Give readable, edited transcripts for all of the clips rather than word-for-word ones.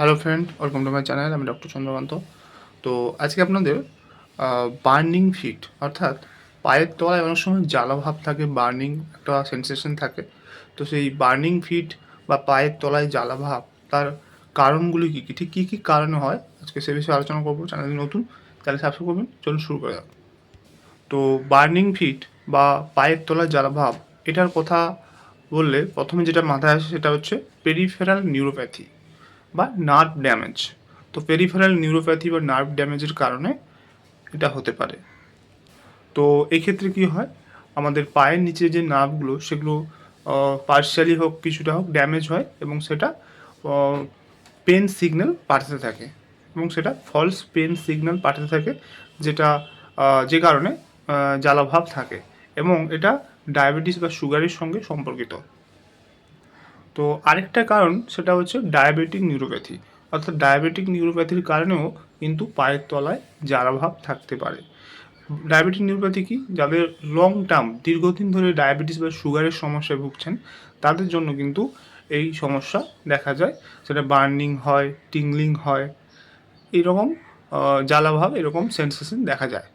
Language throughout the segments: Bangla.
Hello friend, welcome to my channel. আমি ডক্টর চন্দ্রকান্ত। তো আজকে আপনাদের বার্নিং ফিট অর্থাৎ পায়ের তলায় অনেক সময় জ্বালাভাব থাকে, বার্নিং একটা সেন্সেশন থাকে। তো সেই বার্নিং ফিট বা পায়ের তলায় জ্বালাভাব তার কারণগুলি কী কী, ঠিক কী কী কারণে হয় আজকে সে বিষয়ে আলোচনা করবো। চ্যানেল নতুন, তাহলে সাবস্ক্রাইব করবেন। চলুন শুরু করা যাক। তো বার্নিং ফিট বা পায়ের তলায় জ্বালাভাব এটার কথা বললে প্রথমে যেটা মাথায় আসে সেটা হচ্ছে পেরিফেরাল নিউরোপ্যাথি বা নার্ভ ড্যামেজ। তো পেরিফেরাল নিউরোপ্যাথি বা নার্ভ ড্যামেজের কারণে এটা হতে পারে। তো এক্ষেত্রে কী হয়, আমাদের পায়ের নিচে যে নার্ভগুলো সেগুলো পার্শিয়ালি হোক কিছুটা হোক ড্যামেজ হয় এবং সেটা পেন সিগন্যাল পাঠাতে থাকে এবং সেটা ফলস পেন সিগন্যাল পাঠাতে থাকে, যেটা যে কারণে জ্বালাভাব থাকে এবং এটা ডায়াবেটিস বা সুগারের সঙ্গে সম্পর্কিত। তো আরেকটা কারণ সেটা হচ্ছে ডায়াবেটিক নিউরোপ্যাথি, অর্থাৎ ডায়াবেটিক নিউরোপ্যাথির কারণেও কিন্তু পায়ের তলায় জ্বালাভাব থাকতে পারে। ডায়াবেটিক নিউরোপ্যাথি কি, যাদের লং টার্ম দীর্ঘদিন ধরে ডায়াবেটিস বা সুগারের সমস্যায় ভুগছেন তাদের জন্য কিন্তু এই সমস্যা দেখা যায়। সেটা বার্নিং হয়, টিংলিং হয়, এইরকম জ্বালাভাব, এরকম সেন্সেশন দেখা যায়।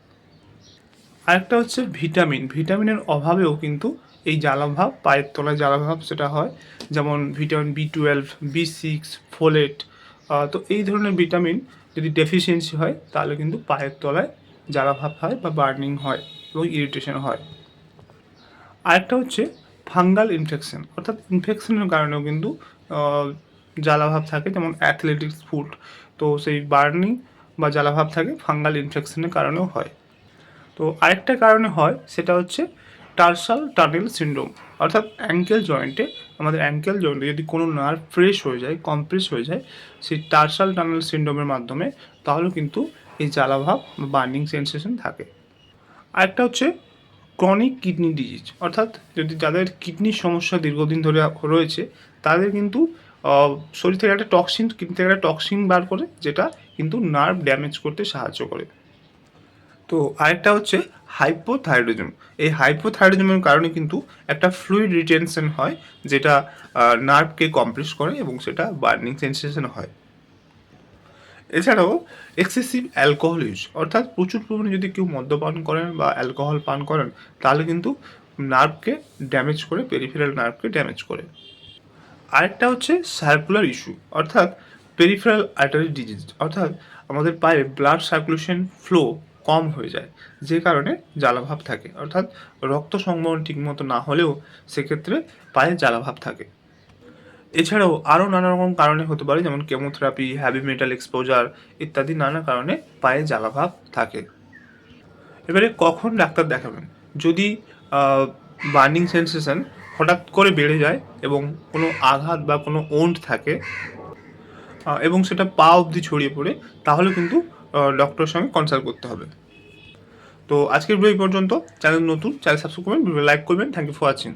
আরেকটা হচ্ছে ভিটামিনের অভাবেও কিন্তু এই জ্বালাভাব, পায়ের তলায় জ্বালাভাব সেটা হয়। যেমন ভিটামিন B12, B6, ফোলেট। তো এই ধরনের ভিটামিন যদি ডেফিসিয়েন্সি হয় তাহলে কিন্তু পায়ের তলায় জ্বালাভাব হয় বা বার্নিং হয় এবং ইরিটেশন হয়। আরেকটা হচ্ছে ফাঙ্গাল ইনফেকশন, অর্থাৎ ইনফেকশনের কারণেও কিন্তু জ্বালাভাব থাকে, যেমন অ্যাথলেটিক্স ফুট। তো সেই বার্নিং বা জ্বালাভাব থাকে ফাঙ্গাল ইনফেকশনের কারণেও হয়। তো আরেকটা কারণে হয় সেটা হচ্ছে টার্সাল টানেল সিনড্রোম, অর্থাৎ আমাদের অ্যাঙ্কেল জয়েন্টে যদি কোনো নার্ভ প্রেস হয়ে যায়, কম্প্রেস হয়ে যায় সেই টার্সাল টানেল সিনড্রোমের মাধ্যমে, তাহলেও কিন্তু এই জ্বালাভাব বা বার্নিং সেন্সেশন থাকে। আরেকটা হচ্ছে ক্রনিক কিডনি ডিজিজ, অর্থাৎ যদি যাদের কিডনির সমস্যা দীর্ঘদিন ধরে রয়েছে তাদের কিন্তু শরীর থেকে একটা কিডনি থেকে একটা টক্সিন বার করে, যেটা কিন্তু নার্ভ ড্যামেজ করতে সাহায্য করে। তো আরেকটা হচ্ছে হাইপোথাইরয়েডিজম। এই হাইপোথাইরয়েডিজমের কারণে কিন্তু একটা ফ্লুইড রিটেনশন হয়, যেটা নার্ভকে কম্প্রেস করে এবং সেটা বার্নিং সেন্সেশন হয়। এছাড়াও এক্সেসিভ অ্যালকোহল ইউজ, অর্থাৎ প্রচুর পরিমাণে যদি কেউ মদ্যপান করেন বা অ্যালকোহল পান করেন তাহলে কিন্তু নার্ভকে ড্যামেজ করে, পেরিফেরাল নার্ভকে ড্যামেজ করে। আরেকটা হচ্ছে সার্কুলার ইস্যু, অর্থাৎ পেরিফেরাল আর্টারি ডিজিজ, অর্থাৎ আমাদের পায়ে ব্লাড সার্কুলেশন ফ্লো কম হয়ে যায়, যে কারণে জ্বালাভাব থাকে, অর্থাৎ রক্ত সংবহন ঠিকমতো না হলেও সেক্ষেত্রে পায়ে জ্বালাভাব থাকে। এছাড়াও আরও নানা রকম কারণে হতে পারে, যেমন কেমোথেরাপি, হ্যাভি মেটাল এক্সপোজার ইত্যাদি নানা কারণে পায়ে জ্বালাভাব থাকে। এবারে কখন ডাক্তার দেখাবেন? যদি বার্নিং সেন্সেশন হঠাৎ করে বেড়ে যায় এবং কোনো আঘাত বা কোনো ওন্ড থাকে এবং সেটা পা অবধি ছড়িয়ে পড়ে, তাহলে কিন্তু ডক্টরের সঙ্গে কনসাল্ট করতে হবে। তো আজকের ভিডিও এই পর্যন্ত। চ্যানেল নতুন, চ্যানেল সাবস্ক্রাইব করবেন, ভিডিও লাইক করবেন। Thank you for watching.